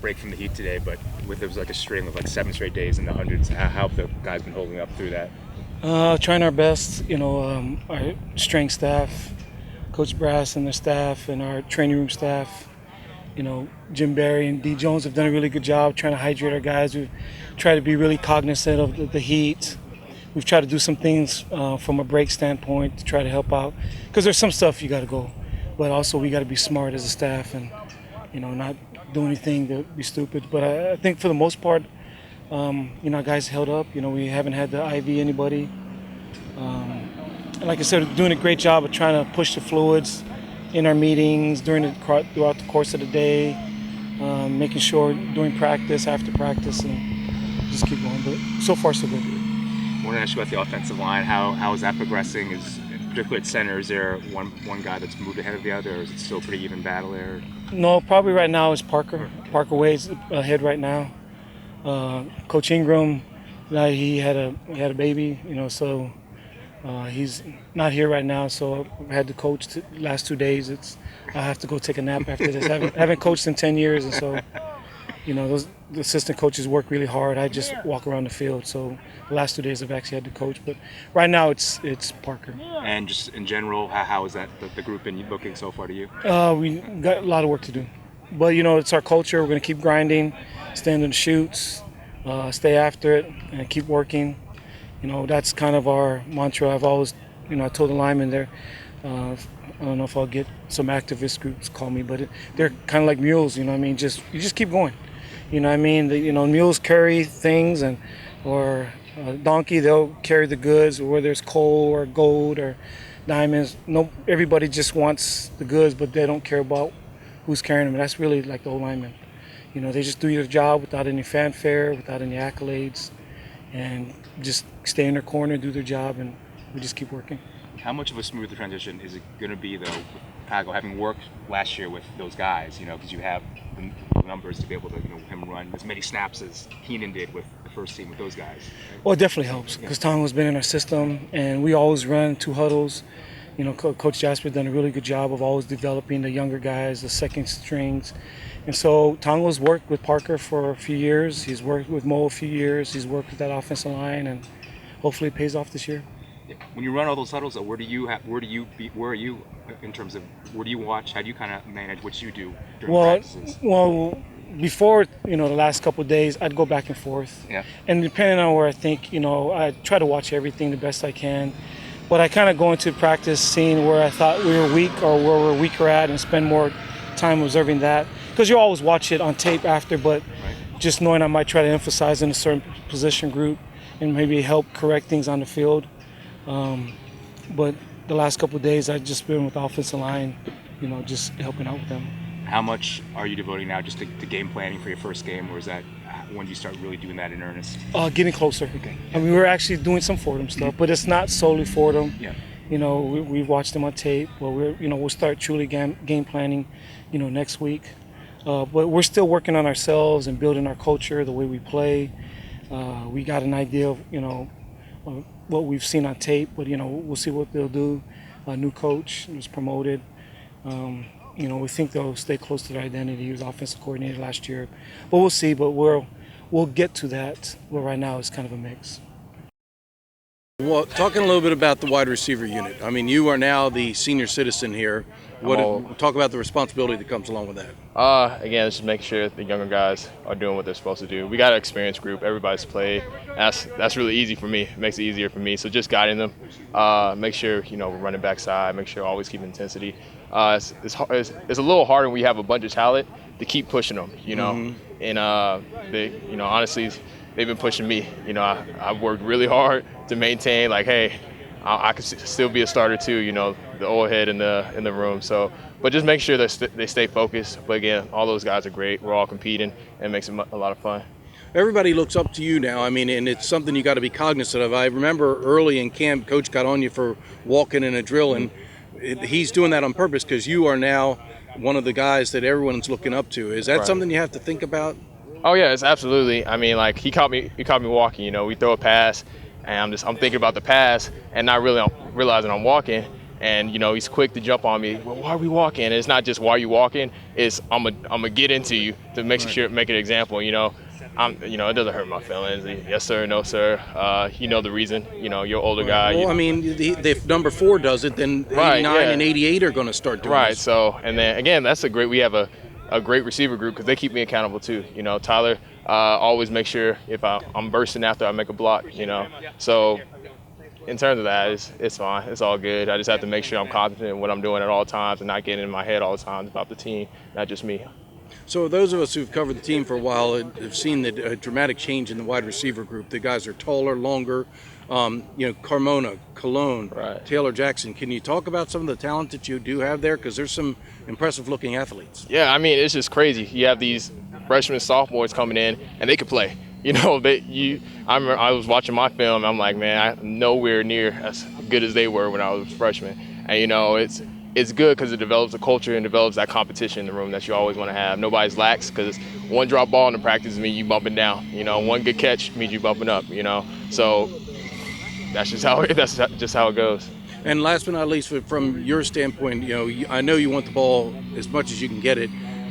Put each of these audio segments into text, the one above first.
break from the heat today, but there was like a string of like 7 straight days in the hundreds. How have the guys been holding up through that? Trying our best. Our strength staff, Coach Brass and their staff, and our training room staff. Jim Barry and D. Jones have done a really good job trying to hydrate our guys. We've tried to be really cognizant of the heat. We've tried to do some things from a break standpoint to try to help out, because there's some stuff you got to go, but also we got to be smart as a staff and not do anything to be stupid. But I think for the most part, guys held up. We haven't had to IV anybody. And like I said, doing a great job of trying to push the fluids in our meetings throughout the course of the day, making sure during practice, after practice, and just keep going. But so far, so good. I want to ask you about the offensive line. How is that progressing? Particularly at center, is there one guy that's moved ahead of the other, or is it still a pretty even battle there? No, probably right now is Parker. Parker Wade's ahead right now. Coach Ingram, he had a baby, so he's not here right now. So I had to coach the last 2 days. I have to go take a nap after this. I haven't coached in 10 years, and so the assistant coaches work really hard. I just walk around the field. So the last 2 days I've actually had to coach, but right now it's Parker. And just in general, how is that the group been looking so far to you? We got a lot of work to do, but it's our culture. We're going to keep grinding, stand in the shoots, stay after it, and keep working. That's kind of our mantra. I've always, I told the linemen there. I don't know if I'll get some activist groups call me, but they're kind of like mules. You just keep going. Mules carry things, or a donkey, they'll carry the goods, whether it's coal or gold or diamonds. No, everybody just wants the goods, but they don't care about who's carrying them. And that's really like the old linemen. They just do their job without any fanfare, without any accolades, and just stay in their corner, do their job, and we just keep working. How much of a smoother transition is it going to be, though, with Pago having worked last year with those guys, because you have the numbers to be able to, him run as many snaps as Keenan did with the first team with those guys? Right? Well, it definitely helps, because Tonga's been in our system, and we always run 2 huddles. Coach Jasper done a really good job of always developing the younger guys, the second strings. And so Tonga's worked with Parker for a few years. He's worked with Mo a few years. He's worked with that offensive line, and hopefully it pays off this year. When you run all those huddles, where are you in terms of where do you watch? How do you kind of manage what you do during practices? Well, before the last couple of days, I'd go back and forth. Yeah. And depending on where I think, I try to watch everything the best I can. But I kind of go into practice seeing where I thought we were weak or where we're weaker at, and spend more time observing that. Because you always watch it on tape after, but just knowing I might try to emphasize in a certain position group and maybe help correct things on the field. But the last couple of days, I've just been with the offensive line, just helping out with them. How much are you devoting now just to game planning for your first game, or is that when do you start really doing that in earnest? Getting closer. Okay. We're actually doing some Fordham stuff, but it's not solely Fordham. Yeah. We've watched them on tape. Well, we'll start truly game planning, next week. But we're still working on ourselves and building our culture, the way we play. We got an idea of what we've seen on tape, but we'll see what they'll do. A new coach was promoted. We think they'll stay close to their identity. He was offensive coordinator last year, but we'll see. But we'll get to that. Well, right now it's kind of a mix. Well, talking a little bit about the wide receiver unit. You are now the senior citizen here. Talk about the responsibility that comes along with that. Again, just make sure the younger guys are doing what they're supposed to do. We got an experienced group. Everybody's played. That's really easy for me. It makes it easier for me. So just guiding them. Make sure we're running backside. Make sure always keep intensity. It's a little harder when we have a bunch of talent to keep pushing them. And honestly, they've been pushing me. I've worked really hard to maintain. Like, hey, I could still be a starter too. The old head in the room. So, but just make sure that they stay focused. But again, all those guys are great. We're all competing, and it makes it a lot of fun. Everybody looks up to you now. And it's something you got to be cognizant of. I remember early in camp, Coach got on you for walking in a drill, and he's doing that on purpose because you are now one of the guys that everyone's looking up to. Is that something you have to think about? Oh yeah, it's absolutely. He caught me walking. We throw a pass, and I'm thinking about the pass and not really realizing I'm walking. And, he's quick to jump on me. Well, why are we walking? And it's not just why are you walking. It's I'm gonna get into you to make an example. It doesn't hurt my feelings. Yes, sir. No, sir. The reason. You're older guy. Well, if number 4 does it, then 89 and 88 are going to start doing right. this. So, and then again, we have a great receiver group because they keep me accountable too. Tyler always make sure if I'm bursting after I make a block. So. In terms of that, it's fine. It's all good. I just have to make sure I'm confident in what I'm doing at all times and not getting in my head all the time about the team, not just me. So those of us who've covered the team for a while have seen a dramatic change in the wide receiver group. The guys are taller, longer. Carmona, Cologne, right. Taylor Jackson. Can you talk about some of the talent that you do have there? Because there's some impressive-looking athletes. Yeah, it's just crazy. You have these freshmen, sophomores coming in, and they can play. I was watching my film. I'm like, man, I'm nowhere near as good as they were when I was a freshman. And it's good because it develops a culture and develops that competition in the room that you always want to have. Nobody's lax because one drop ball in the practice means you bumping down. One good catch means you bumping up. So that's just how it goes. And last but not least, from your standpoint, I know you want the ball as much as you can get it.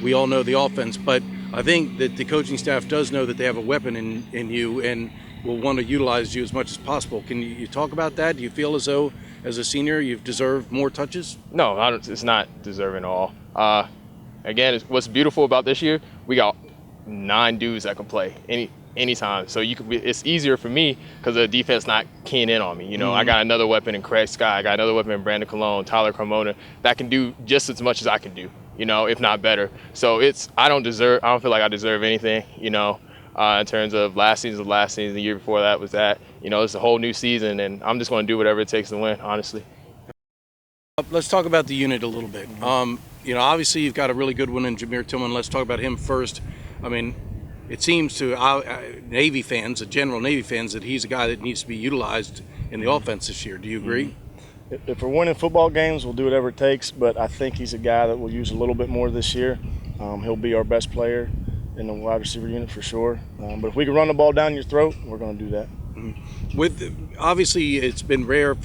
We all know the offense, but I think that the coaching staff does know that they have a weapon in you and will want to utilize you as much as possible. Can you talk about that? Do you feel as though, as a senior, you've deserved more touches? No, it's not deserving at all. Again, what's beautiful about this year, we got 9 dudes that can play anytime. So it's easier for me because the defense not keying in on me. I got another weapon in Craig Scott. I got another weapon in Brandon Cologne, Tyler Carmona that can do just as much as I can do. If not better. So I don't feel like I deserve anything, in terms of last season, the year before that was that. It's a whole new season, and I'm just going to do whatever it takes to win, honestly. Let's talk about the unit a little bit. Obviously you've got a really good one in Jamir Tillman. Let's talk about him first. It seems to Navy fans, general Navy fans, that he's a guy that needs to be utilized in the offense this year. Do you agree? If we're winning football games, we'll do whatever it takes, but I think he's a guy that we'll use a little bit more this year. He'll be our best player in the wide receiver unit for sure. But if we can run the ball down your throat, we're going to do that. Obviously, it's been rare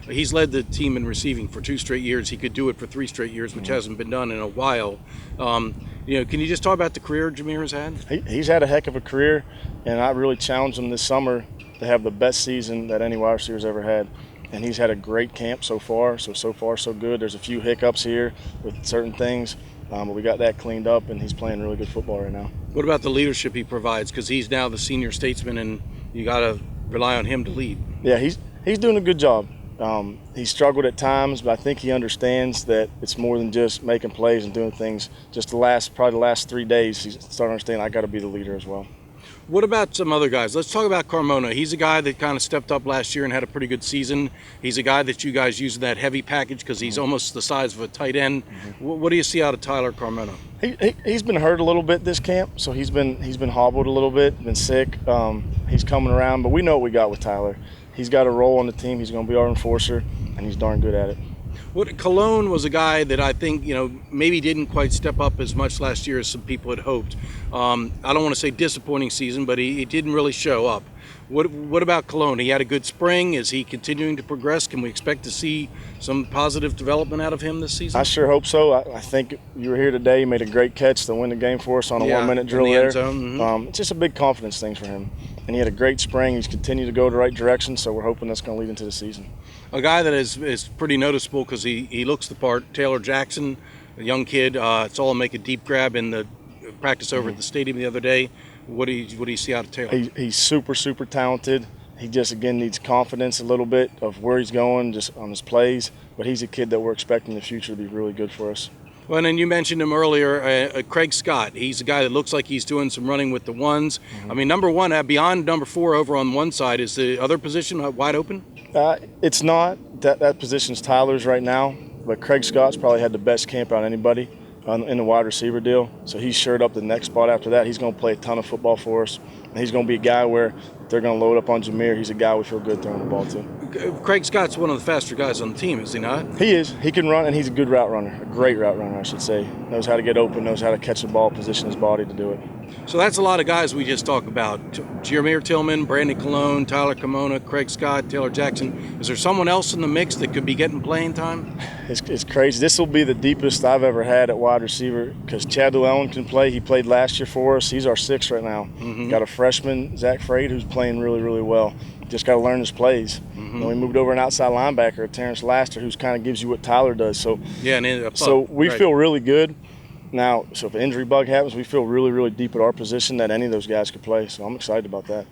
he's led the team in receiving for 2 straight years. He could do it for 3 straight years, which hasn't been done in a while. Can you just talk about the career Jamir has had? He's had a heck of a career, and I really challenged him this summer to have the best season that any wide receiver's ever had. And he's had a great camp so far so good. There's a few hiccups here with certain things, but we got that cleaned up, and he's playing really good football right now. What about the leadership he provides? Because he's now the senior statesman, and you got to rely on him to lead. Yeah, he's doing a good job. He struggled at times, but I think he understands that it's more than just making plays and doing things. Just probably the last 3 days, he's starting to understand I got to be the leader as well. What about some other guys? Let's talk about Carmona. He's a guy that kind of stepped up last year and had a pretty good season. He's a guy that you guys use in that heavy package because he's almost the size of a tight end. What do you see out of Tyler Carmona? He's been hurt a little bit this camp, so he's been hobbled a little bit, been sick. He's coming around, but we know what we got with Tyler. He's got a role on the team. He's going to be our enforcer, and he's darn good at it. Cologne was a guy that I think, maybe didn't quite step up as much last year as some people had hoped. I don't want to say disappointing season, but he didn't really show up. What about Cologne? He had a good spring. Is he continuing to progress? Can we expect to see some positive development out of him this season? I sure hope so. I think you were here today. You made a great catch to win the game for us on a 1-minute drill in the there. end zone. It's just a big confidence thing for him. And he had a great spring. He's continued to go the right direction, so we're hoping that's going to lead into the season. A guy that is pretty noticeable because he looks the part, Taylor Jackson, a young kid. Saw him make a deep grab in the practice over at the stadium the other day. What do you see out of Taylor? He's super talented. He just, again, needs confidence a little bit of where he's going just on his plays. But he's a kid that we're expecting in the future to be really good for us. Well, and then you mentioned him earlier, Craig Scott. He's a guy that looks like he's doing some running with the ones. Number 1, beyond number 4 over on one side, is the other position wide open? It's not. That position's Tyler's right now. But Craig Scott's probably had the best camp out of anybody in the wide receiver deal. So he's shored up the next spot after that. He's going to play a ton of football for us. And he's going to be a guy where they're going to load up on Jamir. He's a guy we feel good throwing the ball to. Craig Scott's one of the faster guys on the team, is he not? He is. He can run, and he's a good route runner, a great route runner, I should say. Knows how to get open, knows how to catch the ball, position his body to do it. So that's a lot of guys we just talked about. Jamir Tillman, Brandon Colon, Tyler Kimona, Craig Scott, Taylor Jackson. Is there someone else in the mix that could be getting playing time? It's crazy. This will be the deepest I've ever had at wide receiver because Chad Llewellyn can play. He played last year for us. He's our sixth right now. Got a freshman, Zach Frade, who's playing really, really well. Just got to learn his plays. And we moved over an outside linebacker, Terrence Laster, who's kind of gives you what Tyler does. So Yeah, and so we feel really good. Now, so if an injury bug happens, we feel really, really deep at our position that any of those guys could play. So I'm excited about that.